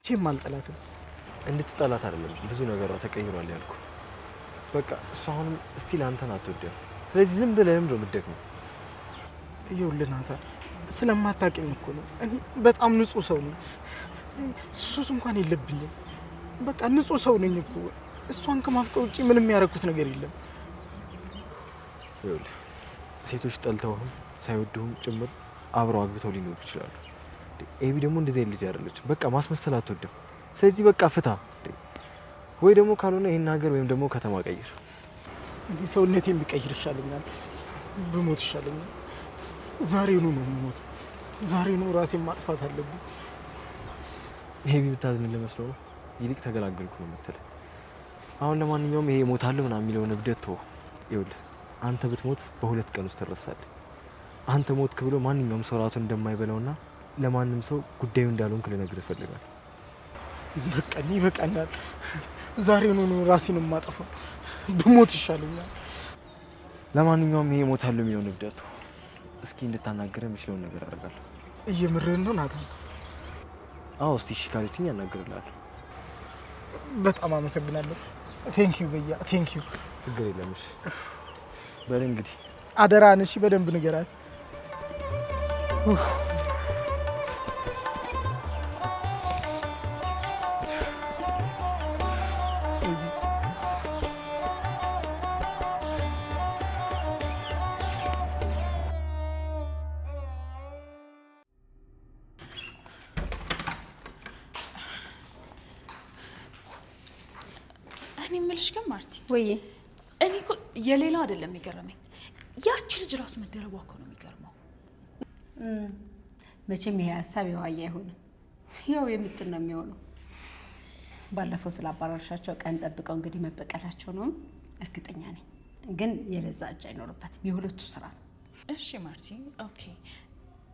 ቼም አልጠላትም። እንድትጠላት አይደለም ብዙ ነገሯ ተቀይሯል ያልኩ። በቃ እሷ አሁንም ስቲል አንተን አትወደም። ስለዚህ ዝም ብለህ ለምንድን ነው የምትደክመው? ይኸውልህ ናታን ስለማታውቂኝ እኮ ነው። እኔ በጣም ንጹህ ሰው ነኝ። ሱስ እንኳን የለብኝም። በቃ ንጹህ ሰው ነኝ እኮ። እሷን ከማፍቀር ውጪ ምንም ያደረኩት ነገር የለም። ይኸውልህ ሴቶች ጠልተውህም ሳይወዱህም ጭምር አብረው አግብተው ሊኖሩ ይችላሉ። ኤቢ ደግሞ እንደዚህ ልጅ አይደለችም። በቃ ማስመሰል አትወድም። ስለዚህ በቃ ፍታ፣ ወይ ደግሞ ካልሆነ ይሄን ሀገር ወይም ደግሞ ከተማ ቀይር። እኔ ሰውነቴን ቢቀይር ይሻለኛል፣ ብሞት ይሻለኛል። ዛሬውኑ ነው የምሞት። ዛሬውኑ ራሴን ማጥፋት አለብኝ። ኤቢ ብታዝንልህ መስሎ ነው። ይልቅ ተገላገልኩ ነው የምትለው። አሁን ለማንኛውም ይሄ እሞታለሁ ምናምን የሚለውን እብደት ተወው። ይኸውልህ አንተ ብትሞት በሁለት ቀን ውስጥ ትረሳለህ። አንተ ሞትክ ብሎ ማንኛውም ሰው ራቱን እንደማይበላውና ለማንም ሰው ጉዳዩ እንዳልሆንክ ልነግርህ እፈልጋለሁ። በቃኝ፣ ይበቃኛል። ዛሬውኑ ነው ራሴን የማጠፋው። ብሞት ይሻለኛል። ለማንኛውም ይሄ እሞታለሁ የሚለውን እብደት ተወው። እስኪ እንድታናገረህ የምችለውን ነገር አደርጋለሁ። እየምርህን ነው ናታን? አዎ፣ እስቲ እሺ ካለችኝ አናግርልሃለሁ። በጣም አመሰግናለሁ። ቴንኪዩ በያ፣ ቴንኪዩ። ችግር የለም። እሺ በል እንግዲህ አደራህን እሺ፣ በደንብ ንገራት። እኔ የምልሽ ግን ማርቲ፣ ወይ እኔ እኮ የሌላው አይደለም የሚገርመኝ፣ ያቺ ልጅ ራሱ መደረቧ እኮ ነው የሚገርመው። መቼም ይሄ ሀሳብ የዋያ አይሆንም፣ ያው የምጥን ነው የሚሆነው። ባለፈው ስላባረርሻቸው ቀን ጠብቀው እንግዲህ መበቀላቸው ነው እርግጠኛ ነኝ። ግን የለዛ እጅ አይኖርበትም፣ የሁለቱ ስራ ነው። እሺ ማርቲ፣ ኦኬ።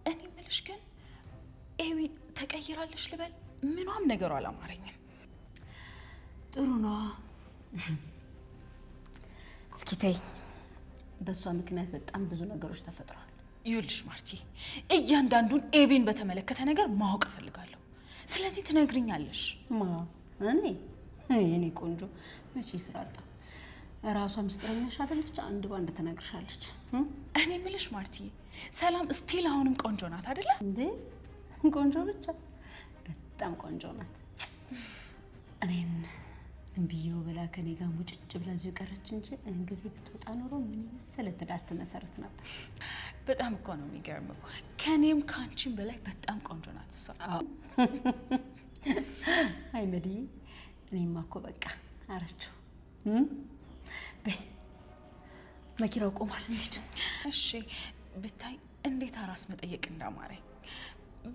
እኔ የምልሽ ግን ኤቢ ተቀይራለሽ ልበል? ምኗም ነገሩ አላማረኝም። ጥሩ ነው። እስኪ ተይኝ። በእሷ ምክንያት በጣም ብዙ ነገሮች ተፈጥረዋል። ይኸውልሽ ማርቲ፣ እያንዳንዱን ኤቢን በተመለከተ ነገር ማወቅ እፈልጋለሁ። ስለዚህ ትነግሪኛለሽ። እኔ የኔ ቆንጆ መቼ ስራጣ ራሷ ምስጢረኛሽ አይደለች? አንድ ባንድ ትነግርሻለች። እኔ የምልሽ ማርቲ፣ ሰላም ስቲል አሁንም ቆንጆ ናት አይደለ እንዴ? ቆንጆ ብቻ በጣም ቆንጆ ናት። እኔን እንብየው ብላ ከኔ ጋር ሙጭጭ ብላ እዚሁ ቀረች እንጂ እን ጊዜ ብትወጣ ኖሮ ምን መሰለ ትዳር ትመሰርት ነበር። በጣም እኮ ነው የሚገርመው። ከኔም ካንቺም በላይ በጣም ቆንጆ ናት እሷ። አይ መድዬ፣ እኔማ እኮ በቃ አረችው። በይ መኪናው ቆሟል፣ እንሂድ። እሺ ብታይ እንዴት አራስ መጠየቅ እንዳማረኝ።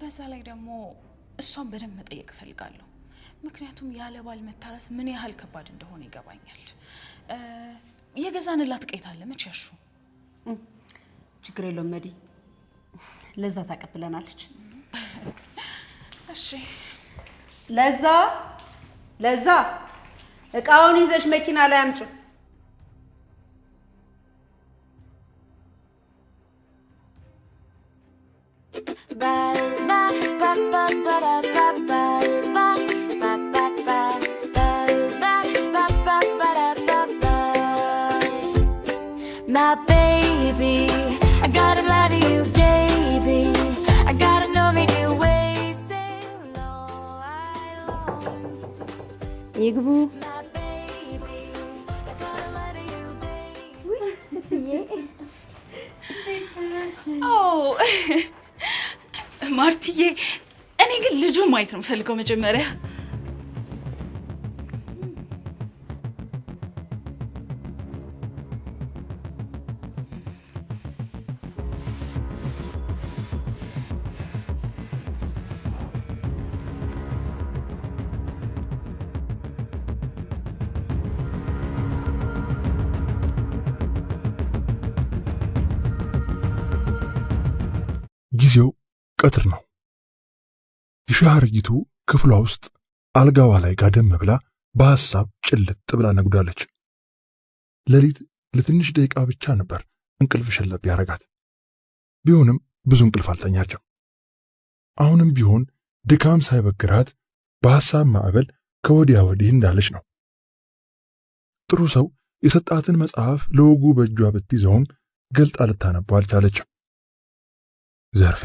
በዛ ላይ ደግሞ እሷን በደንብ መጠየቅ እፈልጋለሁ። ምክንያቱም ያለ ባል መታረስ ምን ያህል ከባድ እንደሆነ ይገባኛል። የገዛንላት ቀይት አለ መቼ ያሹ? ችግር የለውም መዲ፣ ለዛ ታቀብለናለች። እሺ ለዛ እቃውን ይዘሽ መኪና ላይ አምጪ። My baby, I gotta lie to you, baby. I gotta know me new ways, say no, I don't. ይግቡ። My baby, I gotta lie to you, baby. ማርቲዬ፣ እኔ ግን ልጁ ማየት ነው የምፈልገው መጀመሪያ። ጊዜው ቀትር ነው። የሻህርጊቱ ክፍሏ ውስጥ አልጋዋ ላይ ጋደም ብላ በሐሳብ ጭልጥ ብላ ነጉዳለች። ሌሊት ለትንሽ ደቂቃ ብቻ ነበር እንቅልፍ ሸለብ ያረጋት። ቢሆንም ብዙ እንቅልፍ አልተኛችም። አሁንም ቢሆን ድካም ሳይበግራት በሐሳብ ማዕበል ከወዲያ ወዲህ እንዳለች ነው። ጥሩ ሰው የሰጣትን መጽሐፍ ለወጉ በእጇ ብትይዘውም ገልጣ ልታነበው አልቻለችም። ዘርፌ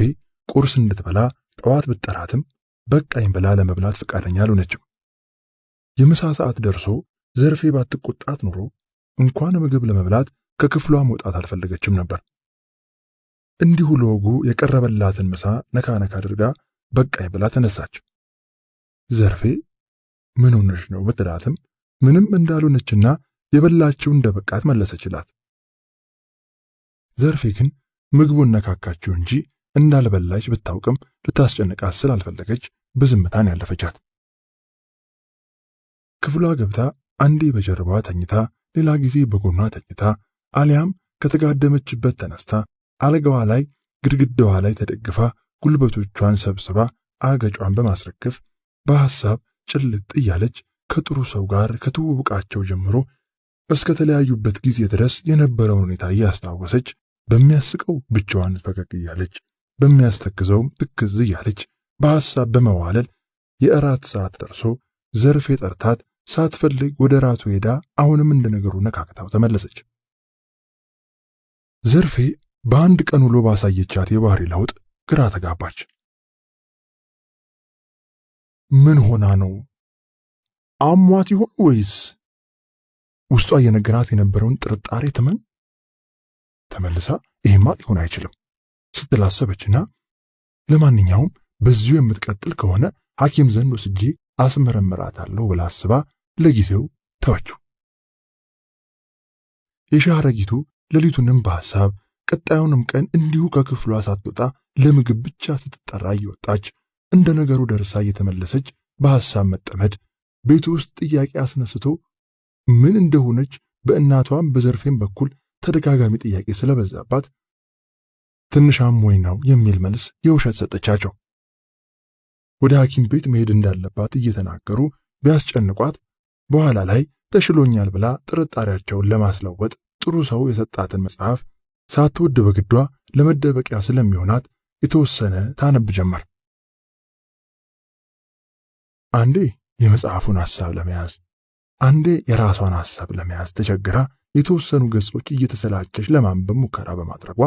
ቁርስ እንድትበላ ጠዋት ብትጠራትም በቃኝ ብላ ለመብላት ፈቃደኛ አልሆነችም። የምሳ ሰዓት ደርሶ ዘርፌ ባትቆጣት ኑሮ እንኳን ምግብ ለመብላት ከክፍሏ መውጣት አልፈለገችም ነበር። እንዲሁ ለወጉ የቀረበላትን ምሳ ነካ ነካ አድርጋ በቃኝ ብላ ተነሳች። ዘርፌ ምን ሆነሽ ነው ብትላትም ምንም እንዳልሆነችና የበላችው እንደበቃት መለሰችላት። ዘርፌ ግን ምግቡን ነካካችው እንጂ እንዳልበላች ብታውቅም ልታስጨንቃት ስላልፈለገች በዝምታን ያለፈቻት። ክፍሏ ገብታ አንዴ በጀርባዋ ተኝታ ሌላ ጊዜ በጎኗ ተኝታ አሊያም ከተጋደመችበት ተነስታ አልጋዋ ላይ ግድግዳዋ ላይ ተደግፋ ጉልበቶቿን ሰብስባ አገጯን በማስረከፍ በሐሳብ ጭልጥ እያለች ከጥሩ ሰው ጋር ከተዋወቃቸው ጀምሮ እስከ ተለያዩበት ጊዜ ድረስ የነበረውን ሁኔታ እያስታወሰች በሚያስቀው ብቻዋን ፈገግ እያለች በሚያስተክዘውም ትክዝ እያለች በሐሳብ በመዋለል የእራት ሰዓት ደርሶ ዘርፌ ጠርታት ሳትፈልግ ወደ ራቱ ሄዳ አሁንም እንደነገሩ ነካክታው ተመለሰች። ዘርፌ በአንድ ቀን ውሎ ባሳየቻት የባህሪ ለውጥ ግራ ተጋባች። ምን ሆና ነው? አሟት ይሆን ወይስ? ውስጧ የነገራት የነበረውን ጥርጣሬ ትመን ተመልሳ ይሄማ ሊሆን አይችልም ስትላሰበችና ለማንኛውም በዚሁ የምትቀጥል ከሆነ ሐኪም ዘንድ ወስጄ አስመረምራታለሁ ብላ አስባ ለጊዜው ተወችው። የሻረጊቱ ሌሊቱንም በሐሳብ ቀጣዩንም ቀን እንዲሁ ከክፍሏ ሳትወጣ ለምግብ ብቻ ስትጠራ እየወጣች እንደ ነገሩ ደርሳ እየተመለሰች በሐሳብ መጠመድ ቤቱ ውስጥ ጥያቄ አስነስቶ ምን እንደሆነች በእናቷም በዘርፌም በኩል ተደጋጋሚ ጥያቄ ስለበዛባት ትንሻም ወይ ነው የሚል መልስ የውሸት ሰጠቻቸው። ወደ ሐኪም ቤት መሄድ እንዳለባት እየተናገሩ ቢያስጨንቋት በኋላ ላይ ተሽሎኛል ብላ ጥርጣሬያቸውን ለማስለወጥ ጥሩ ሰው የሰጣትን መጽሐፍ ሳትወድ በግዷ ለመደበቂያ ስለሚሆናት የተወሰነ ታነብ ጀመር። አንዴ የመጽሐፉን ሐሳብ ለመያዝ አንዴ የራሷን ሐሳብ ለመያዝ ተቸግራ የተወሰኑ ገጾች እየተሰላቸች ለማንበብ ሙከራ በማድረጓ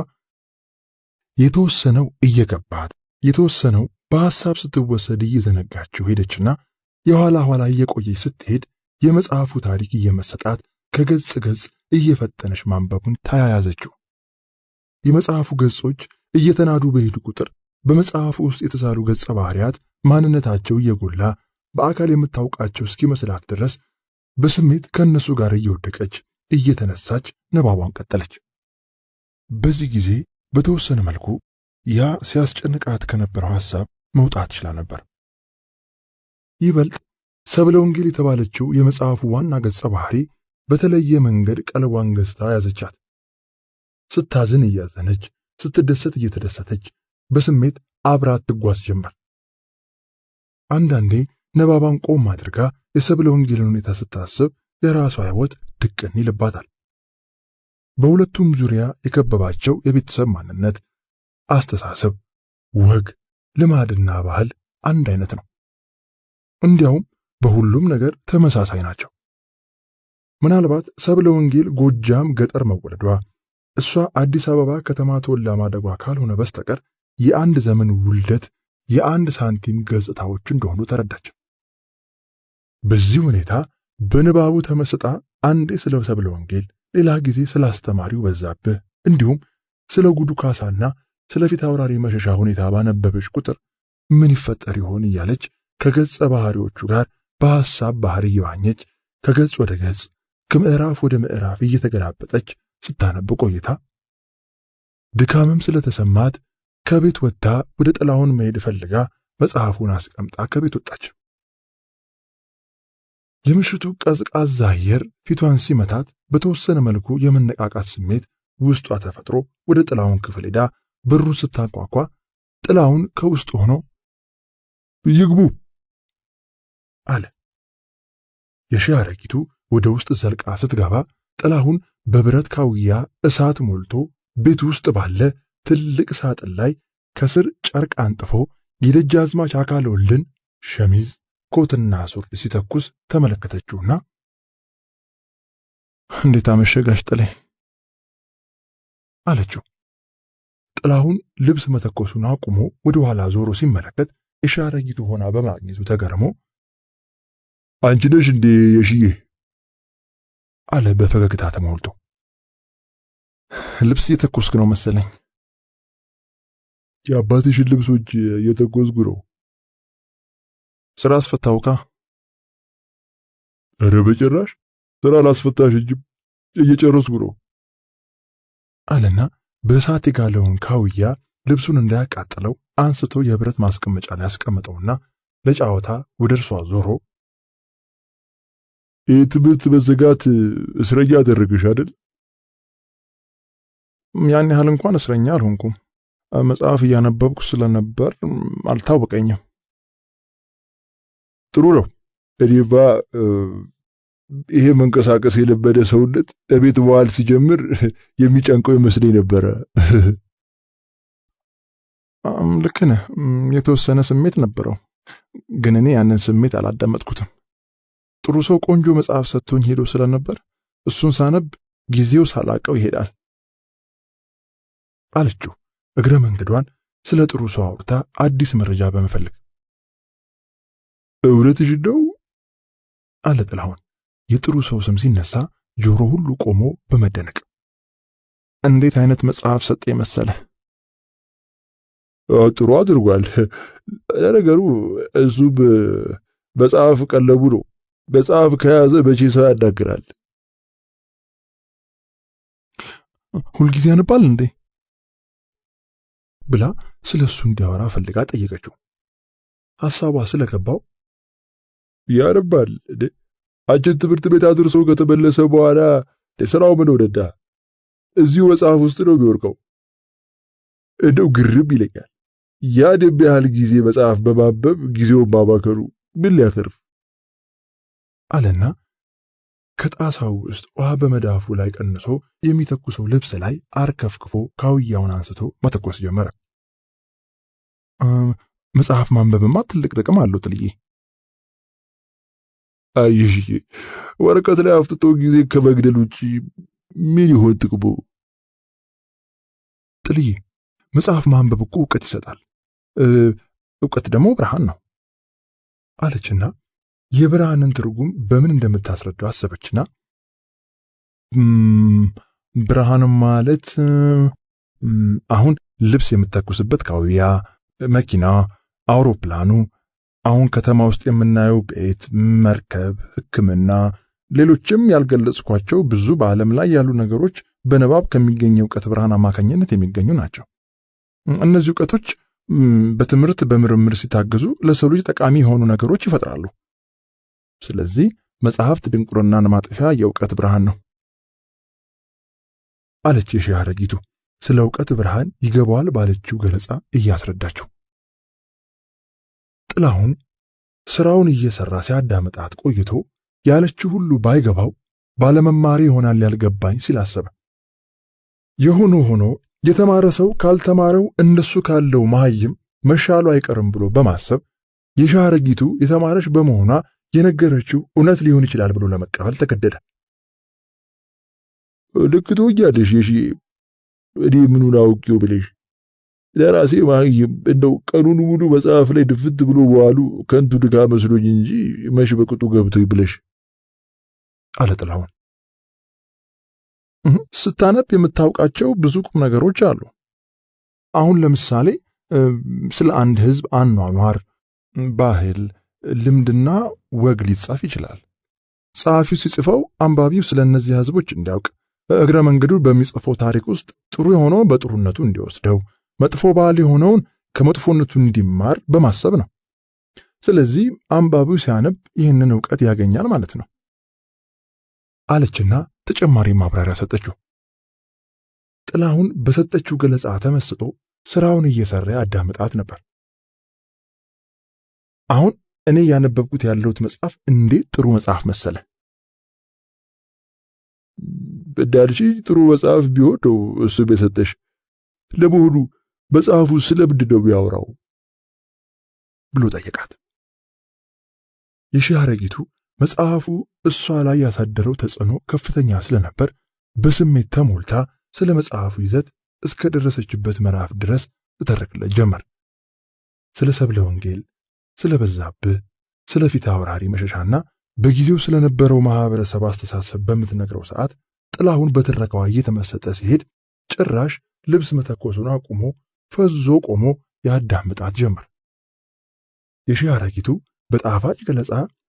የተወሰነው እየገባት የተወሰነው በሐሳብ ስትወሰድ እየዘነጋችው ሄደችና የኋላ ኋላ እየቆየች ስትሄድ የመጽሐፉ ታሪክ እየመሰጣት ከገጽ ገጽ እየፈጠነች ማንበቡን ተያያዘችው። የመጽሐፉ ገጾች እየተናዱ በሄዱ ቁጥር በመጽሐፉ ውስጥ የተሳሉ ገጸ ባህሪያት ማንነታቸው እየጎላ በአካል የምታውቃቸው እስኪመስላት ድረስ በስሜት ከነሱ ጋር እየወደቀች እየተነሳች ንባቧን ቀጠለች። በዚህ ጊዜ በተወሰነ መልኩ ያ ሲያስጨንቃት ከነበረው ሐሳብ መውጣት ችላ ነበር። ይበልጥ ሰብለ ወንጌል የተባለችው የመጽሐፉ ዋና ገጸ ባህሪ በተለየ መንገድ ቀለቧን ገዝታ ያዘቻት። ስታዝን እያዘነች፣ ስትደሰት እየተደሰተች በስሜት አብራት ትጓዝ ጀመር። አንዳንዴ ነባባን ቆም አድርጋ የሰብለ ወንጌልን ሁኔታ ስታስብ የራሷ ሕይወት ድቅን ይልባታል። በሁለቱም ዙሪያ የከበባቸው የቤተሰብ ማንነት፣ አስተሳሰብ፣ ወግ፣ ልማድና ባህል አንድ አይነት ነው። እንዲያውም በሁሉም ነገር ተመሳሳይ ናቸው። ምናልባት ሰብለ ወንጌል ጎጃም ገጠር መወለዷ እሷ አዲስ አበባ ከተማ ተወልዳ ማደጓ ካልሆነ በስተቀር የአንድ ዘመን ውልደት የአንድ ሳንቲም ገጽታዎች እንደሆኑ ተረዳች። በዚህ ሁኔታ በንባቡ ተመስጣ አንዴ ስለ ሰብለ ወንጌል ሌላ ጊዜ ስለ አስተማሪው በዛብህ እንዲሁም ስለ ጉዱ ካሳና ስለ ፊት አውራሪ መሸሻ ሁኔታ ባነበበች ቁጥር ምን ይፈጠር ይሆን እያለች ከገጸ ባህሪዎቹ ጋር በሐሳብ ባህር እየዋኘች ከገጽ ወደ ገጽ ከምዕራፍ ወደ ምዕራፍ እየተገላበጠች ስታነብ ቆይታ ድካምም ስለተሰማት ከቤት ወጥታ ወደ ጥላውን መሄድ ፈልጋ መጽሐፉን አስቀምጣ ከቤት ወጣች። የምሽቱ ቀዝቃዛ አየር ፊቷን ሲመታት በተወሰነ መልኩ የመነቃቃት ስሜት ውስጧ ተፈጥሮ ወደ ጥላውን ክፍል ሄዳ በሩን ስታንኳኳ ጥላውን ከውስጥ ሆኖ ይግቡ አለ። የሻረጊቱ ወደ ውስጥ ዘልቃ ስትገባ ጥላሁን በብረት ካውያ እሳት ሞልቶ ቤት ውስጥ ባለ ትልቅ ሳጥን ላይ ከስር ጨርቅ አንጥፎ የደጃዝማች አካለ ወልድን ሸሚዝ፣ ኮትና ሱሪ ሲተኩስ ተመለከተችውና እንዴት አመሸጋሽ ጥሌ አለችው። ጥላሁን ልብስ መተኮሱን አቁሞ ወደ ኋላ ዞሮ ሲመለከት የሻረጊቱ ሆና በማግኘቱ ተገርሞ አንቺ ነሽ እንዴ የሽዬ አለ በፈገግታ ተሞልቶ። ልብስ እየተኮስክ ነው መሰለኝ። የአባትሽን ልብሶች እየተኮስኩ ነው። ስራ አስፈታውካ? ኧረ በጭራሽ ስራ ላስፈታሽ እንጂ እየጨረስኩ ነው አለና በእሳት የጋለውን ካውያ ልብሱን እንዳያቃጥለው አንስቶ የብረት ማስቀመጫ ላይ ያስቀመጠውና ለጫወታ ወደ እርሷ ዞሮ የትምህርት መዘጋት እስረኛ አደረገሽ አይደል? ያን ያህል እንኳን እስረኛ አልሆንኩም። መጽሐፍ እያነበብኩ ስለነበር አልታወቀኝም። ጥሩ ነው። እኔማ ይሄ መንቀሳቀስ የለመደ ሰውነት እቤት መዋል ሲጀምር የሚጨንቀው ይመስለኝ ነበረ። ልክ ነህ። የተወሰነ ስሜት ነበረው፣ ግን እኔ ያንን ስሜት አላዳመጥኩትም። ጥሩ ሰው ቆንጆ መጽሐፍ ሰጥቶኝ ሄዶ ስለነበር እሱን ሳነብ ጊዜው ሳላቀው ይሄዳል አለችው። እግረ መንገዷን ስለ ጥሩ ሰው አውርታ አዲስ መረጃ በመፈለግ እውነትሽ ነው አለ ጥላሁን። የጥሩ ሰው ስም ሲነሳ ጆሮ ሁሉ ቆሞ በመደነቅ እንዴት አይነት መጽሐፍ ሰጠ መሰለ። ጥሩ አድርጓል። ለነገሩ እሱ በመጽሐፍ ቀለቡ ነው። መጽሐፍ ከያዘ በቼ ሰው ያዳግራል። ሁልጊዜ ያነባል እንዴ ብላ ስለሱ እንዲያወራ ፈልጋ ጠየቀችው። ሐሳቧ ስለገባው ያነባል እንዴ አንቺን ትምህርት ቤት አድርሶ ከተመለሰ በኋላ ስራው ምን ወደዳ? እዚሁ መጽሐፍ ውስጥ ነው የሚወርቀው። እንደው ግርም ይለኛል። ያን ያህል ጊዜ መጽሐፍ በማንበብ ጊዜውን ማባከሩ ምን ሊያተርፍ አለና ከጣሳው ውስጥ ውሃ በመዳፉ ላይ ቀንሶ የሚተኩሰው ልብስ ላይ አርከፍክፎ ካውያውን አንስቶ መተኮስ ጀመረ። መጽሐፍ ማንበብማ ትልቅ ጥቅም አለው ጥልዬ። አይሽ ወረቀት ላይ አፍጥጦ ጊዜ ከመግደል ውጪ ምን ይሆን ጥቅሙ? ጥልዬ መጽሐፍ ማንበብ እኮ ዕውቀት ይሰጣል። ዕውቀት ደግሞ ብርሃን ነው አለችና የብርሃንን ትርጉም በምን እንደምታስረዳው አሰበችና ብርሃን ማለት አሁን ልብስ የምትተኩስበት ካውያ፣ መኪና፣ አውሮፕላኑ፣ አሁን ከተማ ውስጥ የምናየው ቤት፣ መርከብ፣ ሕክምና፣ ሌሎችም ያልገለጽኳቸው ብዙ በዓለም ላይ ያሉ ነገሮች በንባብ ከሚገኘው ዕውቀት ብርሃን አማካኝነት የሚገኙ ናቸው። እነዚህ ዕውቀቶች በትምህርት በምርምር ሲታገዙ ለሰው ልጅ ጠቃሚ የሆኑ ነገሮች ይፈጥራሉ። ስለዚህ መጽሐፍት ድንቁርናን ማጥፊያ የዕውቀት ብርሃን ነው አለች የሺህ አረጊቱ ስለ ዕውቀት ብርሃን ይገባዋል ባለችው ገለጻ እያስረዳችው። ጥላሁን ስራውን እየሰራ ሲያዳምጣት ቆይቶ ያለችው ሁሉ ባይገባው ባለመማሪ ይሆናል ያልገባኝ ሲላሰበ የሆነ ሆኖ የተማረ ሰው ካልተማረው እንደሱ ካለው መሐይም መሻሉ አይቀርም ብሎ በማሰብ የሺህ አረጊቱ የተማረች በመሆኗ የነገረችው እውነት ሊሆን ይችላል ብሎ ለመቀበል ተገደደ። ልክቶ እያለሽ የሺ እኔ ምኑን አውቄው ብለሽ ለራሴ መሐይም እንደው ቀኑን ሙሉ መጽሐፍ ላይ ድፍት ብሎ በዋሉ ከንቱ ድካም መስሎኝ እንጂ መሽ በቅጡ ገብቶኝ ብለሽ አለ ጥላሁን። ስታነብ የምታውቃቸው ብዙ ቁም ነገሮች አሉ። አሁን ለምሳሌ ስለ አንድ ሕዝብ አኗኗር፣ ባህል፣ ልምድና ወግ ሊጻፍ ይችላል። ጸሐፊው ሲጽፈው አንባቢው ስለ እነዚህ ሕዝቦች እንዲያውቅ እግረ መንገዱ በሚጽፈው ታሪክ ውስጥ ጥሩ የሆነው በጥሩነቱ እንዲወስደው፣ መጥፎ ባህል የሆነውን ከመጥፎነቱ እንዲማር በማሰብ ነው። ስለዚህ አንባቢው ሲያነብ ይህንን ዕውቀት ያገኛል ማለት ነው አለችና ተጨማሪ ማብራሪያ ሰጠችው። ጥላሁን በሰጠችው ገለጻ ተመስጦ ስራውን እየሰራ ያዳምጣት ነበር። አሁን እኔ ያነበብኩት ያለሁት መጽሐፍ እንዴት ጥሩ መጽሐፍ መሰለ። በዳልሽ ጥሩ መጽሐፍ ቢሆን ነው እሱ በሰጠሽ። ለመሆኑ መጽሐፉ ስለምንድን ነው የሚያወራው ብሎ ጠየቃት። የሺህ አረጊቱ መጽሐፉ እሷ ላይ ያሳደረው ተጽዕኖ ከፍተኛ ስለነበር በስሜት ተሞልታ ስለ መጽሐፉ ይዘት እስከ ደረሰችበት ምዕራፍ ድረስ ትተርክለት ጀመር። ስለ ሰብለ ወንጌል፣ ስለ በዛብህ፣ ስለ ፊት አውራሪ መሸሻና በጊዜው ስለነበረው ማህበረሰብ አስተሳሰብ በምትነግረው ሰዓት ጥላሁን በትረካዋ እየተመሰጠ ሲሄድ ጭራሽ ልብስ መተኮሱን አቁሞ ፈዞ ቆሞ ያዳምጣት ጀመር። የሺህ አረጊቱ በጣፋጭ ገለጻ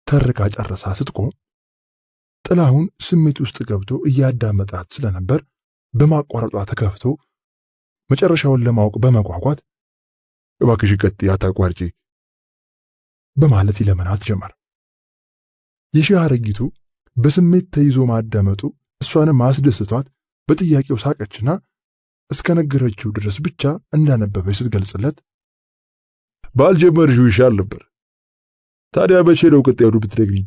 ተርካ ጨርሳ ስትቆም ጥላሁን ስሜት ውስጥ ገብቶ እያዳመጣት ስለነበር በማቋረጧ ተከፍቶ መጨረሻውን ለማወቅ በመጓጓት እባክሽ ቀጥይ አታቋርጪ በማለት ይለመናት ጀመር። የሺህ አረጊቱ በስሜት ተይዞ ማዳመጡ እሷንም አስደስቷት በጥያቄው ሳቀችና እስከነገረችው ድረስ ብቻ እንዳነበበች ስትገልጽለት ባልጀመርሽው ይሻል ነበር፣ ታዲያ መቼ ነው ቀጣዩን ብትነግሪኝ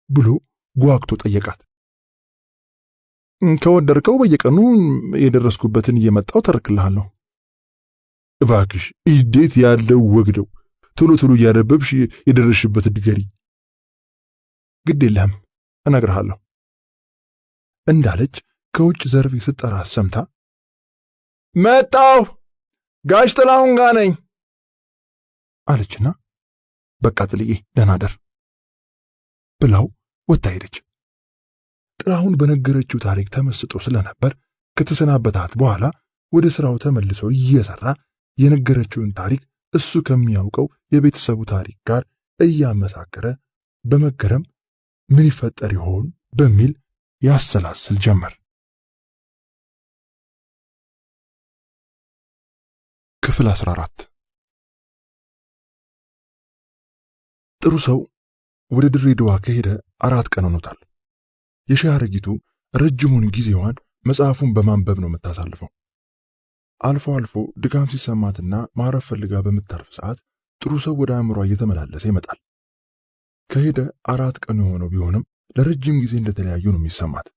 ብሎ ጓግቶ ጠየቃት። ከወደድከው በየቀኑ የደረስኩበትን እየመጣው ተርክልሃለሁ። እባክሽ እንዴት ያለው ወግ ነው! ቶሎ ቶሎ እያነበብሽ የደረስሽበት ንገሪ። ግድ የለም እነግርሃለሁ እንዳለች ከውጭ ዘርፍ ስትጠራ ሰምታ መጣሁ ጋሽ ጥላሁን ጋር ነኝ አለችና በቃ ጥልዬ ደህና ደር ብላው ወጣ ሄደች። ጥላሁን በነገረችው ታሪክ ተመስጦ ስለነበር ከተሰናበታት በኋላ ወደ ስራው ተመልሶ እየሰራ የነገረችውን ታሪክ እሱ ከሚያውቀው የቤተሰቡ ታሪክ ጋር እያመሳከረ በመገረም ምን ይፈጠር ይሆን በሚል ያሰላስል ጀመር። ክፍል 14 ጥሩ ሰው ወደ ድሬዳዋ ከሄደ 4 ቀን ሆኖታል። የሺህ አረጊቱ ረጅሙን ጊዜዋን መጽሐፉን በማንበብ ነው የምታሳልፈው። አልፎ አልፎ ድካም ሲሰማትና ማረፍ ፈልጋ በምታርፍ ሰዓት ጥሩ ሰው ወደ አእምሯ እየተመላለሰ ይመጣል። ከሄደ 4 ቀን የሆነው ቢሆንም ለረጅም ጊዜ እንደተለያዩ ነው የሚሰማት።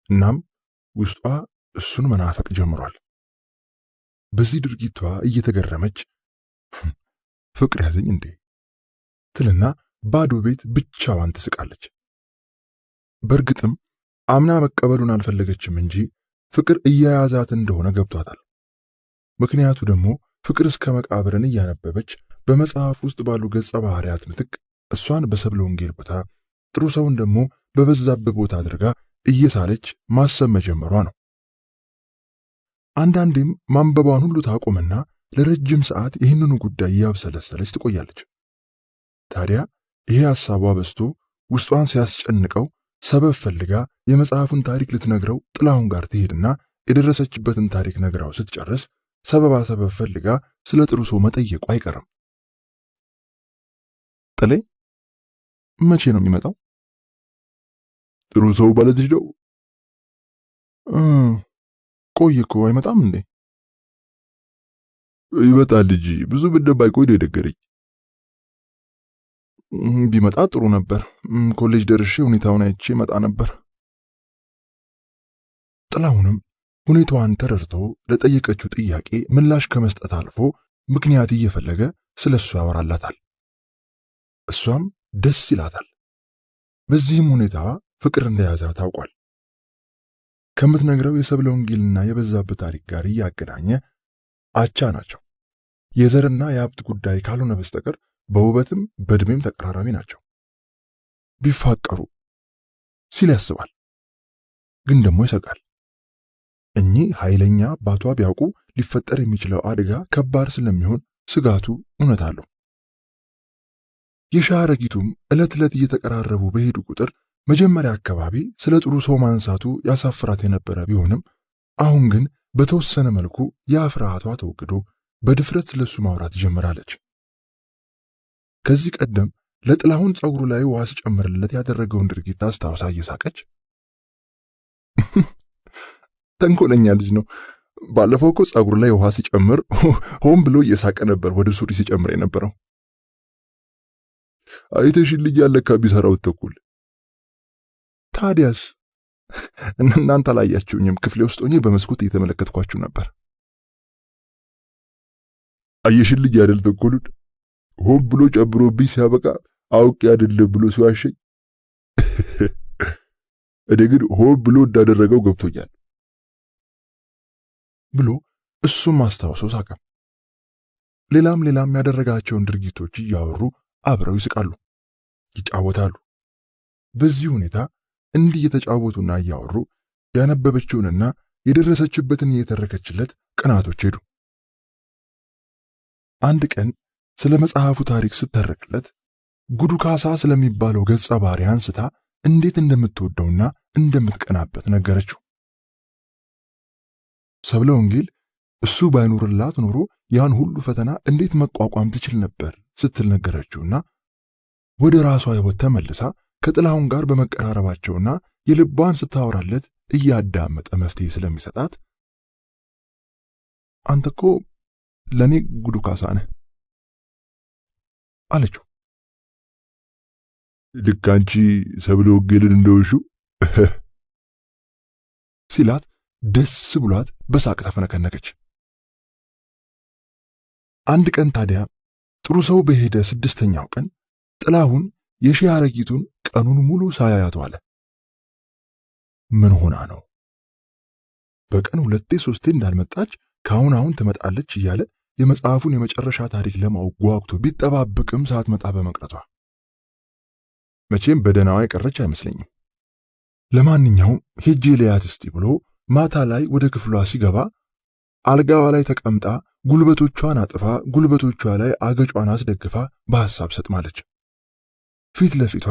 እናም ውስጧ እሱን መናፈቅ ጀምሯል። በዚህ ድርጊቷ እየተገረመች ፍቅር ያዘኝ እንዴ ትልና ባዶ ቤት ብቻዋን ትስቃለች። በእርግጥም አምና መቀበሉን አልፈለገችም እንጂ ፍቅር እያያዛት እንደሆነ ገብቷታል። ምክንያቱ ደግሞ ፍቅር እስከ መቃብርን እያነበበች በመጽሐፍ ውስጥ ባሉ ገጸ ባህሪያት ምትክ እሷን በሰብለ ወንጌል ቦታ ጥሩ ሰውን ደግሞ በበዛብህ ቦታ አድርጋ እየሳለች ማሰብ መጀመሯ ነው። አንዳንዴም ማንበቧን ሁሉ ታቆምና ለረጅም ሰዓት ይህንኑ ጉዳይ እያብሰለሰለች ትቆያለች። ታዲያ ይሄ ሐሳቧ በስቶ ውስጧን ሲያስጨንቀው ሰበብ ፈልጋ የመጽሐፉን ታሪክ ልትነግረው ጥላሁን ጋር ትሄድና የደረሰችበትን ታሪክ ነግራው ስትጨርስ ሰበብ ፈልጋ ስለ ጥሩ ሰው መጠየቁ አይቀርም። ጥሌ መቼ ነው የሚመጣው? ጥሩ ሰው ባለትሽ ነው? ቆይ እኮ አይመጣም እንዴ? ይመጣል ልጅ፣ ብዙ እንደማይቆይ ነው የነገረኝ። ቢመጣ ጥሩ ነበር። ኮሌጅ ደርሼ ሁኔታውን አይቼ መጣ ነበር። ጥላሁንም ሁኔታዋን ተረድቶ ለጠየቀችው ጥያቄ ምላሽ ከመስጠት አልፎ ምክንያት እየፈለገ ስለሱ ያወራላታል። እሷም ደስ ይላታል። በዚህም ሁኔታዋ ፍቅር እንደያዘ ታውቋል። ከምትነግረው የሰብለ ወንጌልና የበዛብህ ታሪክ ጋር እያገናኘ አቻ ናቸው። የዘርና የሀብት ጉዳይ ካልሆነ በስተቀር በውበትም በእድሜም ተቀራራቢ ናቸው። ቢፋቀሩ ሲል ያስባል። ግን ደግሞ ይሰጋል። እኚህ ኃይለኛ አባቷ ቢያውቁ ሊፈጠር የሚችለው አደጋ ከባድ ስለሚሆን ስጋቱ እውነት አለው። የሺህ አረጊቱም ዕለት ዕለት እየተቀራረቡ በሄዱ ቁጥር መጀመሪያ አካባቢ ስለ ጥሩ ሰው ማንሳቱ ያሳፍራት የነበረ ቢሆንም አሁን ግን በተወሰነ መልኩ ያ ፍርሃቷ ተወግዶ በድፍረት ስለሱ ማውራት ጀምራለች። ከዚህ ቀደም ለጥላሁን ጸጉሩ ላይ ውሃ ሲጨምርለት ያደረገውን ድርጊት አስታውሳ እየሳቀች ተንኮለኛ ልጅ ነው። ባለፈው እኮ ጸጉሩ ላይ ውሃ ሲጨምር ሆን ብሎ እየሳቀ ነበር ወደ ሱሪ ሲጨምር የነበረው። አይተሽልኝ ያለካ ቢሰራው ተኩል። ታዲያስ እናንተ አላያችሁኝም? ክፍሌ ውስጥ ሆኜ በመስኮት እየተመለከትኳችሁ ነበር። አየሽልኝ አይደል ተኩሉን? ሆን ብሎ ጨምሮብኝ ሲያበቃ አውቄ አይደለም ብሎ ሲዋሸኝ እኔ ግን ሆን ብሎ እንዳደረገው ገብቶኛል ብሎ እሱም አስታውሶ ሳቀ። ሌላም ያደረጋቸውን ድርጊቶች እያወሩ አብረው ይስቃሉ፣ ይጫወታሉ። በዚህ ሁኔታ እንዲህ እየተጫወቱና እያወሩ ያነበበችውንና የደረሰችበትን እየተረከችለት ቀናቶች ሄዱ። አንድ ቀን ስለ መጽሐፉ ታሪክ ስተረክለት ጉዱ ካሳ ስለሚባለው ገጸ ባህሪ አንስታ እንዴት እንደምትወደውና እንደምትቀናበት ነገረችው። ሰብለ ወንጌል እሱ ባይኖርላት ኖሮ ያን ሁሉ ፈተና እንዴት መቋቋም ትችል ነበር ስትል ነገረችውና ወደ ራሷ ህይወት ተመልሳ ከጥላሁን ጋር በመቀራረባቸውና የልቧን ስታወራለት እያዳመጠ መፍትሄ ስለሚሰጣት አንተ እኮ ለኔ ጉዱ ካሳ ነህ አለችው። ልክ አንቺ ሰብለ ወንጌልን እንደውሹ ሲላት ደስ ብሏት በሳቅ ተፈነከነከች። አንድ ቀን ታዲያ ጥሩ ሰው በሄደ 6ኛው ቀን ጥላሁን የሺህ አረጊቱን ቀኑን ሙሉ ሳያያት ዋለ። ምን ሆና ነው? በቀን 2-3 እንዳልመጣች ካሁን ትመጣለች እያለ የመጽሐፉን የመጨረሻ ታሪክ ለማወቅ ጓጉቶ ቢጠባበቅም ሳትመጣ በመቅረቷ መቼም በደናዋ የቀረች አይመስለኝም። ለማንኛውም ሄጄ ልያት እስቲ ብሎ ማታ ላይ ወደ ክፍሏ ሲገባ አልጋዋ ላይ ተቀምጣ ጉልበቶቿን አጥፋ ጉልበቶቿ ላይ አገጯን አስደግፋ በሐሳብ ሰጥማለች። ፊት ለፊቷ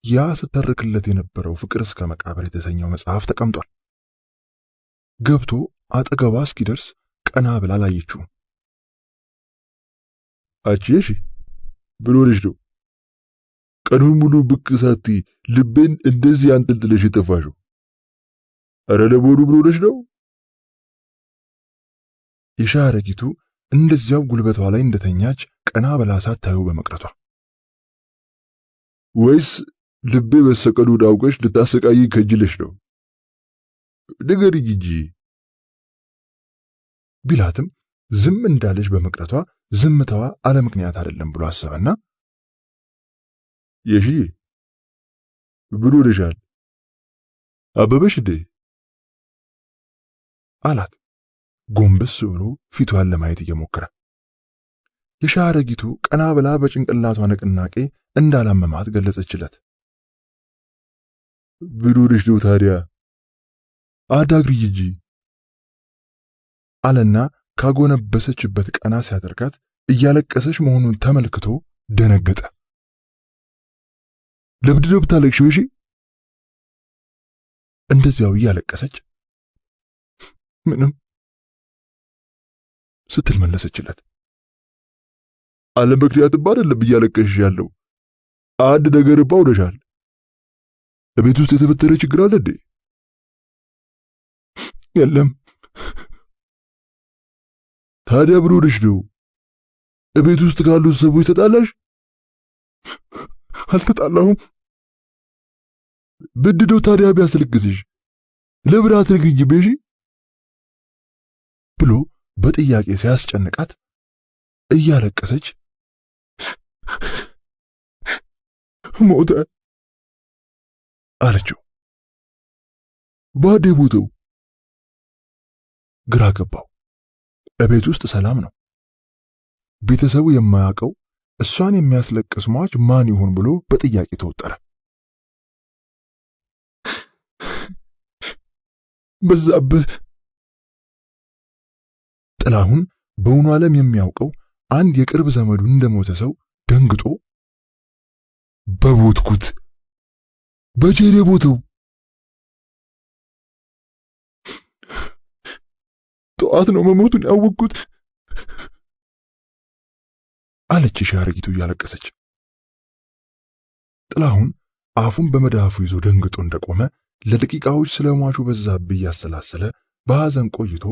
ያ ስተርክለት የነበረው ፍቅር እስከ መቃብር የተሰኘው መጽሐፍ ተቀምጧል። ገብቶ አጠገቧ እስኪደርስ ቀና ብላ ላየችው። አቺሽ ብሎልሽ ነው ቀኑን ሙሉ ብቅ ሳቲ ልቤን እንደዚህ አንጠልጥለሽ የጠፋሽው? አረ ለቦሩ ብሎልሽ ነው? የሺህ አረጊቱ እንደዚያው ጉልበቷ ላይ እንደተኛች ቀና ብላ ሳታየው በመቅረቷ ወይስ ልቤ በሰቀሉን አውቀሽ ልታሰቃይ ከጅለሽ ነው? ንገሪኝ እንጂ ቢላትም ዝም እንዳለሽ በመቅረቷ ዝምታዋ አለ ምክንያት አይደለም ብሎ አሰበና የሺህ ብሎልሻል አበበሽ እንዴ አላት ጎንበስ ብሎ ፊቷን ለማየት እየሞከረ። የሺህ አረጊቱ ቀና ብላ በጭንቅላቷ ንቅናቄ እንዳላመማት ገለጸችለት። ብሎልሽ ነው ታዲያ አዳግሪ እንጂ አለና ካጎነበሰችበት ቀና ሲያደርጋት እያለቀሰች መሆኑን ተመልክቶ ደነገጠ። ለብድነው ብታለቅሽው? እሺ እንደዚያው እያለቀሰች ምንም ስትል መለሰችለት። አለ ምክንያትም አይደለም እያለቀስሽ ያለው አንድ ነገር ባውለሻል። በቤት ውስጥ የተፈጠረ ችግር አለ እንዴ? የለም። ታዲያ ብሎልሽ ነው በቤት ውስጥ ካሉት ሰዎች ተጣላሽ? አልተጣላሁም። ብድነው ታዲያ ቢያስለቅስሽ ለምን አትነግሪኝም? እሺ ብሎ በጥያቄ ሲያስጨንቃት እያለቀሰች ሞተ አለችው። ባዴ ሞተው ግራ ገባው። በቤት ውስጥ ሰላም ነው። ቤተሰቡ የማያውቀው እሷን የሚያስለቅስ ሟች ማን ይሆን ብሎ በጥያቄ ተወጠረ። በዛብህ ጥላሁን በውኑ ዓለም የሚያውቀው አንድ የቅርብ ዘመዱ እንደሞተ ሰው ደንግጦ በቦትኩት በጄሌ ቦተው ጠዋት ነው መሞቱን ያወቅኩት አለች የሺህ አረጊቱ እያለቀሰች። ጥላሁን አፉን በመዳፉ ይዞ ደንግጦ እንደቆመ ለደቂቃዎች ስለሟቹ በዛብህ እያሰላሰለ በሐዘን ቆይቶ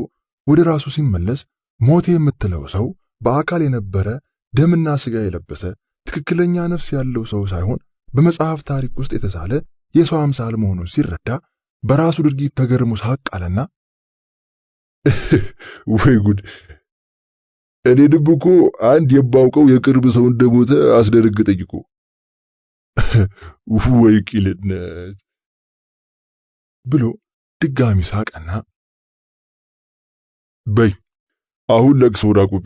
ወደ ራሱ ሲመለስ ሞቴ የምትለው ሰው በአካል የነበረ ደምና ስጋ የለበሰ ትክክለኛ ነፍስ ያለው ሰው ሳይሆን በመጽሐፍ ታሪክ ውስጥ የተሳለ የሰው አምሳል መሆኑን ሲረዳ በራሱ ድርጊት ተገርሞ ሳቅ አለና ወይ ጉድ! እኔንም እኮ አንድ የማውቀው የቅርብ ሰው እንደሞተ አስደነገጠኝ እኮ ወይ ቂልነት ብሎ ድጋሚ ሳቀና በይ አሁን ለቅሶ ዳቁቢ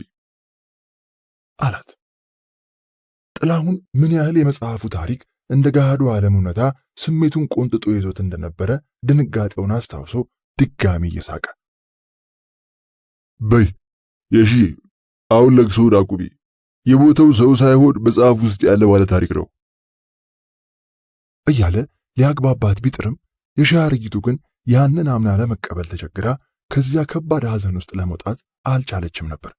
አላት። ጥላሁን ምን ያህል የመጽሐፉ ታሪክ እንደ ገሃዱ ዓለም እውነታ ስሜቱን ቆንጥጦ ይዞት እንደነበረ ድንጋጤውን አስታውሶ ድጋሚ እየሳቀ በይ የሺ አሁን ለቅሶ ዳቁቢ የቦታው ሰው ሳይሆን መጽሐፍ ውስጥ ያለ ባለ ታሪክ ነው እያለ ሊያግባባት ቢጥርም የሻርጊቱ ግን ያንን አምና ለመቀበል ተቸግራ ከዚያ ከባድ ሐዘን ውስጥ ለመውጣት አልቻለችም ነበር።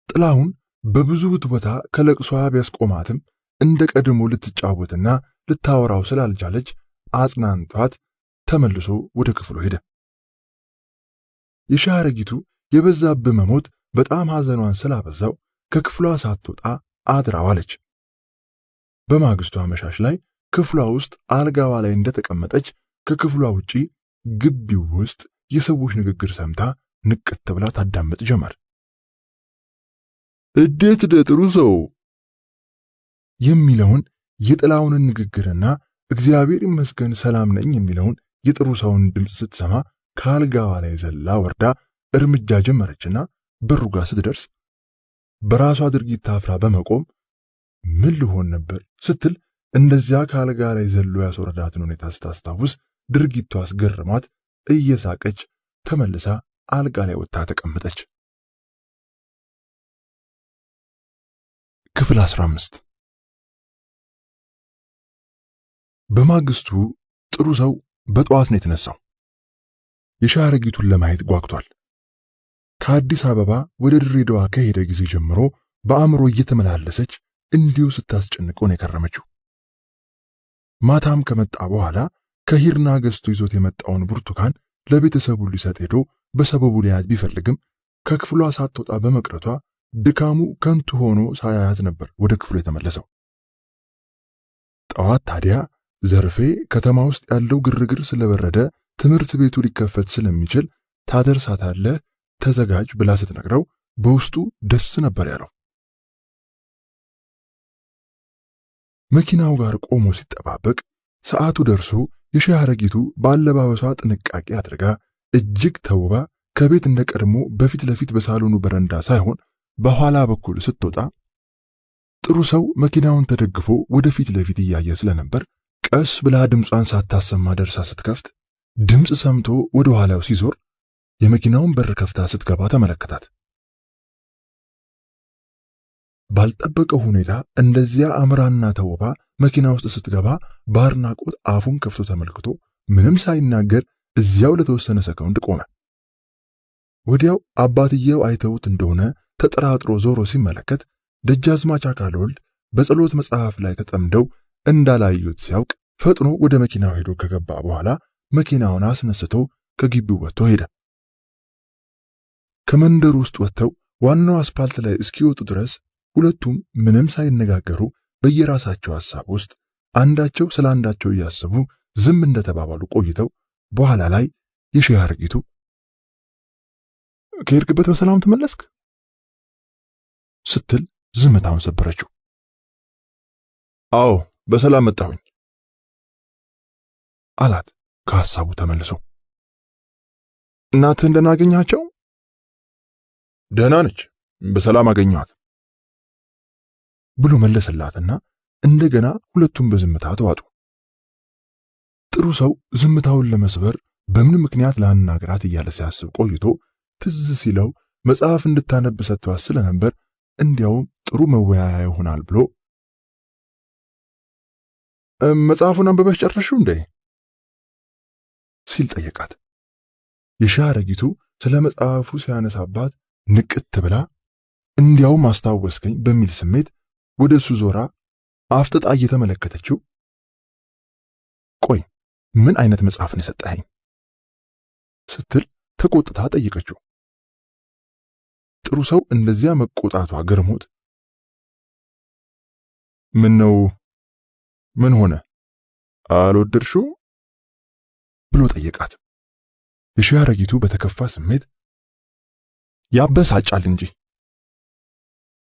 ጥላሁን በብዙ ውትወታ ከለቅሷ ቢያስቆማትም እንደ ቀድሞ ልትጫወትና ልታወራው ስላልቻለች አጽናንቷት ተመልሶ ወደ ክፍሉ ሄደ። የሻርጊቱ የበዛብህ መሞት በጣም ሐዘኗን ስላበዛው ከክፍሏ ሳትወጣ አድራ ዋለች። በማግስቱ አመሻሽ ላይ ክፍሏ ውስጥ አልጋዋ ላይ እንደተቀመጠች ከክፍሏ ውጪ ግቢው ውስጥ የሰዎች ንግግር ሰምታ ንቅት ብላ ታዳምጥ ጀመር። እንዴት ጥሩ ሰው የሚለውን የጥላሁንን ንግግርና እግዚአብሔር ይመስገን ሰላም ነኝ የሚለውን የጥሩ ሰውን ድምፅ ስትሰማ ከአልጋዋ ላይ ዘላ ወርዳ እርምጃ ጀመረችና በሩ ጋር ስትደርስ በራሷ ድርጊት ታፍራ በመቆም ምን ልሆን ነበር ስትል እንደዚያ ከአልጋ ላይ ዘሎ ያስወረዳትን ሁኔታ ስታስታውስ ድርጊቷ አስገርሟት እየሳቀች ተመልሳ አልጋ ላይ ወጥታ ተቀመጠች። ክፍል 15 በማግስቱ ጥሩ ሰው በጠዋት ነው የተነሳው። የሻርጊቱን ለማየት ጓግቷል። ከአዲስ አበባ ወደ ድሬዳዋ ከሄደ ጊዜ ጀምሮ በአእምሮ እየተመላለሰች እንዲሁ ስታስጨንቀው ነው የከረመችው። ማታም ከመጣ በኋላ ከሂርና ገዝቶ ይዞት የመጣውን ብርቱካን ለቤተሰቡ ሊሰጥ ሄዶ በሰበቡ ሊያዝ ቢፈልግም ከክፍሏ ሳትወጣ በመቅረቷ ድካሙ ከንቱ ሆኖ ሳያያት ነበር ወደ ክፍሉ የተመለሰው። ጠዋት ታዲያ ዘርፌ ከተማ ውስጥ ያለው ግርግር ስለበረደ ትምህርት ቤቱ ሊከፈት ስለሚችል ታደርሳታለህ ተዘጋጅ ብላ ስትነግረው በውስጡ ደስ ነበር ያለው። መኪናው ጋር ቆሞ ሲጠባበቅ ሰዓቱ ደርሶ የሻርጊቱ ባለባበሷ ጥንቃቄ አድርጋ እጅግ ተውባ ከቤት እንደቀድሞ በፊት ለፊት በሳሎኑ በረንዳ ሳይሆን በኋላ በኩል ስትወጣ ጥሩ ሰው መኪናውን ተደግፎ ወደ ፊት ለፊት እያየ ስለነበር ቀስ ብላ ድምጿን ሳታሰማ ደርሳ ስትከፍት ድምጽ ሰምቶ ወደ ኋላው ሲዞር የመኪናውን በር ከፍታ ስትገባ ተመለከታት። ባልጠበቀው ሁኔታ እንደዚያ አምራና ተውባ መኪና ውስጥ ስትገባ በአድናቆት አፉን ከፍቶ ተመልክቶ ምንም ሳይናገር እዚያው ለተወሰነ ሰከንድ ቆመ። ወዲያው አባትየው አይተውት እንደሆነ ተጠራጥሮ ዞሮ ሲመለከት ደጃዝማች አካለ ወልድ በጸሎት መጽሐፍ ላይ ተጠምደው እንዳላዩት ሲያውቅ ፈጥኖ ወደ መኪናው ሄዶ ከገባ በኋላ መኪናውን አስነስቶ ከግቢው ወጥቶ ሄደ። ከመንደሩ ውስጥ ወጥተው ዋናው አስፓልት ላይ እስኪወጡ ድረስ ሁለቱም ምንም ሳይነጋገሩ በየራሳቸው ሐሳብ ውስጥ አንዳቸው ስለ አንዳቸው እያሰቡ ዝም እንደተባባሉ ቆይተው በኋላ ላይ የሻርጊቱ ከሄድክበት በሰላም ተመለስክ ስትል ዝምታውን ሰበረችው። አዎ በሰላም መጣሁኝ አላት ከሐሳቡ ተመልሶ። እናትህ እንደናገኛቸው? ደህና ነች፣ በሰላም አገኘኋት ብሎ መለሰላትና እንደገና ሁለቱም በዝምታ ተዋጡ። ጥሩ ሰው ዝምታውን ለመስበር በምን ምክንያት ላናግራት እያለ ሲያስብ ቆይቶ ትዝ ሲለው መጽሐፍ እንድታነብ ሰጥቷት ስለነበር እንዲያውም ጥሩ መወያያ ይሆናል ብሎ መጽሐፉን አንብበሽ ጨረሽው እንዴ ሲል ጠየቃት። የሻርጊቱ ስለ መጽሐፉ ሲያነሳባት ንቅት ብላ እንዲያውም አስታወስከኝ በሚል ስሜት ወደ እሱ ዞራ አፍጥጣ እየተመለከተችው ቆይ ምን አይነት መጽሐፍን የሰጠኸኝ ስትል ተቆጥታ ጠየቀችው። ጥሩ ሰው እንደዚያ መቆጣቷ ገርሞት ምን ሆነ አልወደድሽው ብሎ ጠየቃት። የሻርጊቱ በተከፋ ስሜት ያበሳጫል እንጂ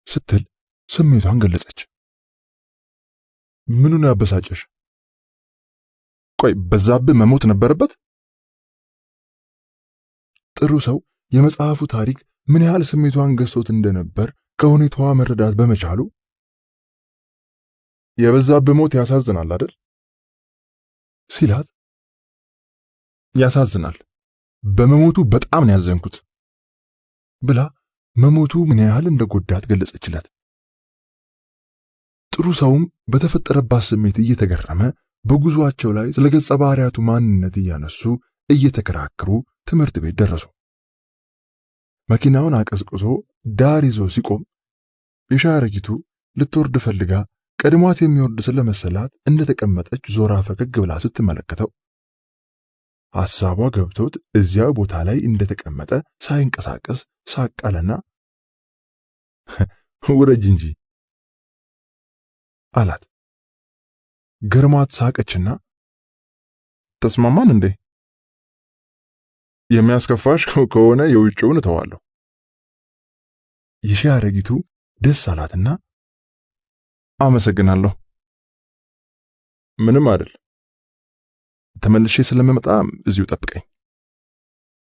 ስትል ስሜቷን ገለጸች። ምኑን ያበሳጨሽ? ቆይ በዛብህ መሞት ነበረበት? ጥሩ ሰው የመጽሐፉ ታሪክ ምን ያህል ስሜቷን ገዝቶት እንደነበር ከሁኔታዋ መረዳት በመቻሉ የበዛብህ ሞት ያሳዝናል አይደል ሲላት፣ ያሳዝናል፣ በመሞቱ በጣም ነው ያዘንኩት ብላ መሞቱ ምን ያህል እንደጎዳት ገለጸችለት። ጥሩ ሰውም በተፈጠረባት ስሜት እየተገረመ በጉዟቸው ላይ ስለ ገጸ ባህሪያቱ ማንነት እያነሱ እየተከራከሩ ትምህርት ቤት ደረሱ። መኪናውን አቀዝቅዞ ዳር ይዞ ሲቆም የሻይ አረጊቱ ልትወርድ ፈልጋ ቀድሟት የሚወርድ ስለመሰላት እንደተቀመጠች ዞራ ፈገግ ብላ ስትመለከተው ሐሳቧ ገብቶት እዚያው ቦታ ላይ እንደተቀመጠ ሳይንቀሳቀስ ሳቅ አለና ውረጅ እንጂ አላት። ገርማት ሳቀችና ተስማማን እንዴ? የሚያስከፋሽ ከሆነ የውጭውን እተዋለሁ። የሻይ አረጊቱ ደስ አላትና አመሰግናለሁ፣ ምንም አይደል፣ ተመልሼ ስለምመጣ እዚሁ ጠብቀኝ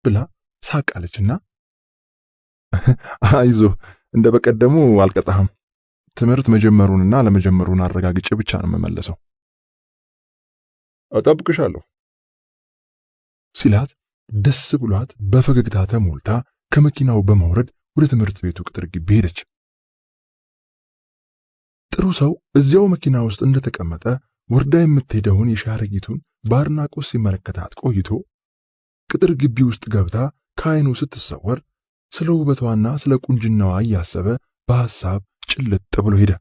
ብላ ሳቅ አለችና አይዞ እንደ በቀደሙ አልቀጣህም፣ ትምህርት መጀመሩንና ለመጀመሩን አረጋግጬ ብቻ ነው የምመለሰው። እጠብቅሻለሁ ሲላት ደስ ብሏት በፈገግታ ተሞልታ ከመኪናው በመውረድ ወደ ትምህርት ቤቱ ቅጥር ግቢ ሄደች። ጥሩ ሰው እዚያው መኪና ውስጥ እንደተቀመጠ ወርዳ የምትሄደውን የሻይ አረጊቱን በአድናቆት ሲመለከታት ቆይቶ ቅጥር ግቢ ውስጥ ገብታ ከዓይኑ ስትሰወር ስለ ውበቷና ስለ ቁንጅናዋ እያሰበ በሐሳብ ጭልጥ ብሎ ሄደ።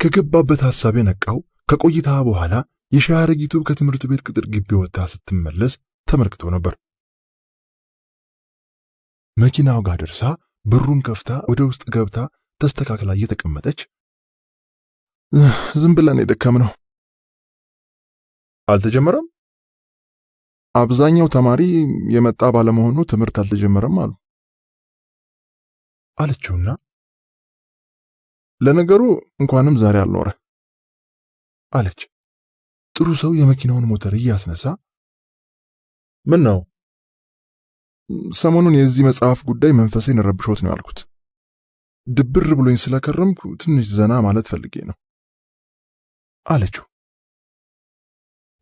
ከገባበት ሐሳብ የነቃው ከቆይታ በኋላ የሻይ አረጊቱ ከትምህርት ቤት ቅጥር ግቢ ወጥታ ስትመለስ ተመልክቶ ነበር። መኪናው ጋር ደርሳ በሩን ከፍታ ወደ ውስጥ ገብታ ተስተካክላ እየተቀመጠች ዝም ብለን የደከምነው አልተጀመረም፣ አብዛኛው ተማሪ የመጣ ባለመሆኑ ትምህርት አልተጀመረም አሉ አለችውና ለነገሩ እንኳንም ዛሬ አልኖረ አለች። ጥሩ ሰው የመኪናውን ሞተር እያስነሳ ምን ነው ሰሞኑን የዚህ መጽሐፍ ጉዳይ መንፈሴን ረብሾት ነው ያልኩት፣ ድብር ብሎኝ ስለከረምኩ ትንሽ ዘና ማለት ፈልጌ ነው አለችው።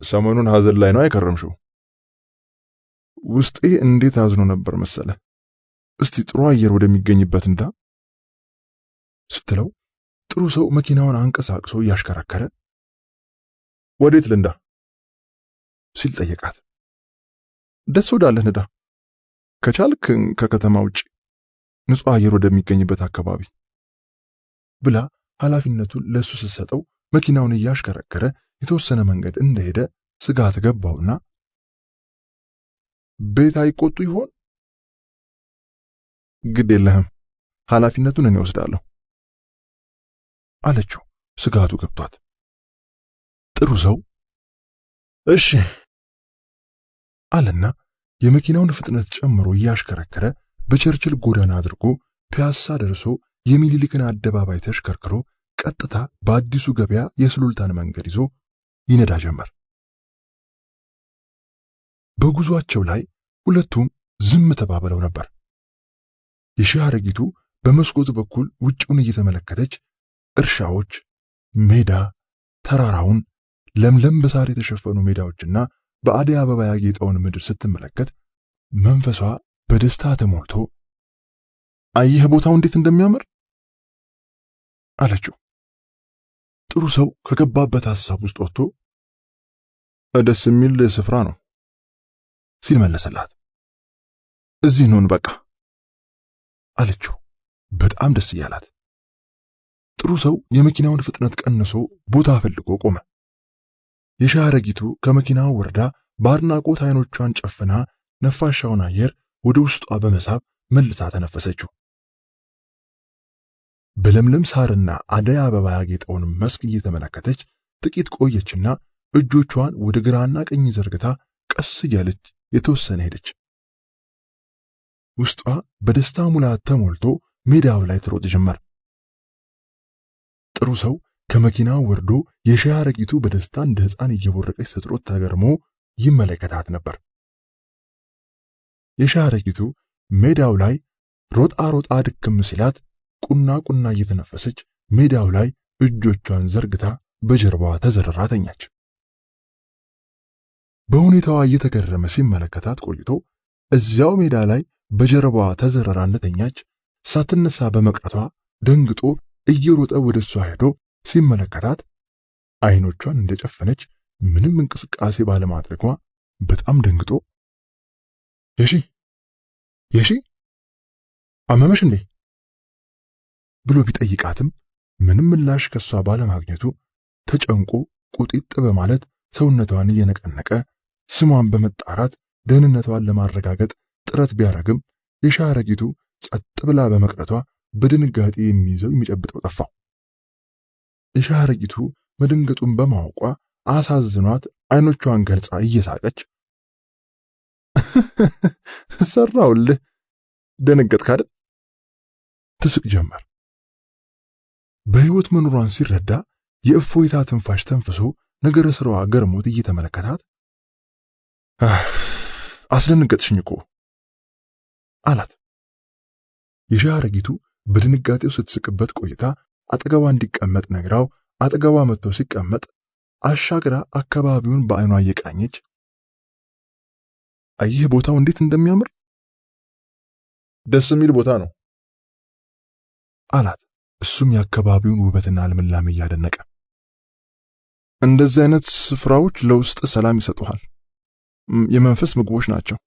ሰሞኑን ሐዘን ላይ ነው አይከረምሽው? ውስጤ እንዴት አዝኖ ነበር መሰለ። እስቲ ጥሩ አየር ወደሚገኝበት እንዳ ስትለው ጥሩ ሰው መኪናውን አንቀሳቅሶ እያሽከረከረ ወዴት ልንዳ ሲል ጠየቃት። ደስ ወዳለህ ንዳ፣ ከቻልክ ከከተማ ውጪ ንጹህ አየር ወደሚገኝበት አካባቢ ብላ ኃላፊነቱን ለሱ ስትሰጠው መኪናውን እያሽከረከረ የተወሰነ መንገድ እንደሄደ ስጋት ገባውና ቤት አይቆጡ ይሆን? ግድ የለህም ኃላፊነቱን እኔ ወስዳለሁ አለችው ስጋቱ ገብቷት። ጥሩ ሰው እሺ አለና የመኪናውን ፍጥነት ጨምሮ እያሽከረከረ በቸርችል ጎዳና አድርጎ ፒያሳ ደርሶ የሚኒሊክን አደባባይ ተሽከርክሮ ቀጥታ በአዲሱ ገበያ የሱሉልታን መንገድ ይዞ ይነዳ ጀመር። በጉዟቸው ላይ ሁለቱም ዝም ተባብለው ነበር። የሻይ አረጊቱ በመስኮቱ በኩል ውጭውን እየተመለከተች እርሻዎች፣ ሜዳ፣ ተራራውን፣ ለምለም በሳር የተሸፈኑ ሜዳዎችና በአደይ አበባ ያጌጠውን ምድር ስትመለከት መንፈሷ በደስታ ተሞልቶ አየህ ቦታው እንዴት እንደሚያምር አለችው። ጥሩ ሰው ከገባበት ሐሳብ ውስጥ ወጥቶ ደስ የሚል ስፍራ ነው ሲል መለሰላት። እዚህ ነን በቃ አለችው በጣም ደስ እያላት። ጥሩ ሰው የመኪናውን ፍጥነት ቀንሶ ቦታ ፈልጎ ቆመ። የሻይ አረጊቱ ከመኪናው ወርዳ በአድናቆት አይኖቿን ጨፍና ነፋሻውን አየር ወደ ውስጧ በመሳብ መልሳ ተነፈሰችው። በለምለም ሳርና አደይ አበባ ያጌጠውን መስክ እየተመለከተች ጥቂት ቆየችና እጆቿን ወደ ግራና ቀኝ ዘርግታ ቀስ እያለች የተወሰነ ሄደች። ውስጧ በደስታ ሙላት ተሞልቶ ሜዳው ላይ ትሮጥ ጀመር። ጥሩ ሰው ከመኪናው ወርዶ የሻይ አረጊቱ በደስታ እንደ ሕፃን እየቦረቀች ስትሮጥ ተገርሞ ይመለከታት ነበር። የሻይ አረጊቱ ሜዳው ላይ ሮጣ ድክም ሲላት ቁና እየተነፈሰች ሜዳው ላይ እጆቿን ዘርግታ በጀርባዋ ተዘረራ ተኛች። በሁኔታዋ እየተገረመ ሲመለከታት ቆይቶ እዚያው ሜዳ ላይ በጀርባዋ ተዘረራ እንደተኛች ሳትነሳ በመቅረቷ ደንግጦ እየሮጠ ወደሷ ሄዶ ሲመለከታት አይኖቿን እንደጨፈነች ምንም እንቅስቃሴ ባለማድረጓ በጣም ደንግጦ የሺ አመመሽ እንዴ ብሎ ቢጠይቃትም ምንም ምላሽ ከሷ ባለማግኘቱ ተጨንቆ ቁጢጥ በማለት ሰውነቷን እየነቀነቀ ስሟን በመጣራት ደህንነቷን ለማረጋገጥ ጥረት ቢያረግም የሻይ አረጊቱ ጸጥ ብላ በመቅረቷ በድንጋጤ የሚይዘው የሚጨብጠው ጠፋው። የሻይ አረጊቱ መደንገጡን በማወቋ አሳዝኗት አይኖቿን ገልጻ እየሳቀች ሰራውልህ ደነገጥክ አይደል ትስቅ ጀመር። በህይወት መኖሯን ሲረዳ የእፎይታ ትንፋሽ ተንፍሶ ነገረ ስራዋ ገርሞት እየተመለከታት አስደነገጥሽኝ እኮ አላት። የሻይ አረጊቱ በድንጋጤው ስትስቅበት ቆይታ አጠገቧ እንዲቀመጥ ነግራው አጠገቧ መጥቶ ሲቀመጥ አሻግራ አካባቢውን በአይኗ እየቃኘች አየህ ቦታው እንዴት እንደሚያምር ደስ የሚል ቦታ ነው አላት። እሱም የአካባቢውን ውበትና ልምላሜ እያደነቀ እንደዚህ አይነት ስፍራዎች ለውስጥ ሰላም ይሰጡሃል፣ የመንፈስ ምግቦች ናቸው።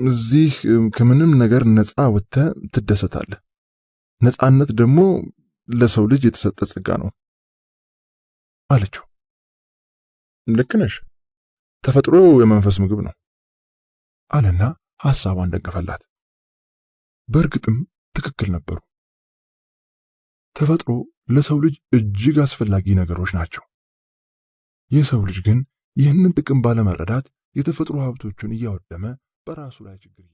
እዚህ ከምንም ነገር ነፃ ወጥተህ ትደሰታለህ። ነፃነት ደግሞ ለሰው ልጅ የተሰጠ ጸጋ ነው አለችው። ልክ ነሽ፣ ተፈጥሮ የመንፈስ ምግብ ነው አለና ሐሳቧን ደገፈላት። በእርግጥም ትክክል ነበሩ። ተፈጥሮ ለሰው ልጅ እጅግ አስፈላጊ ነገሮች ናቸው። የሰው ልጅ ግን ይህንን ጥቅም ባለመረዳት የተፈጥሮ ሀብቶቹን እያወደመ በራሱ ላይ ችግር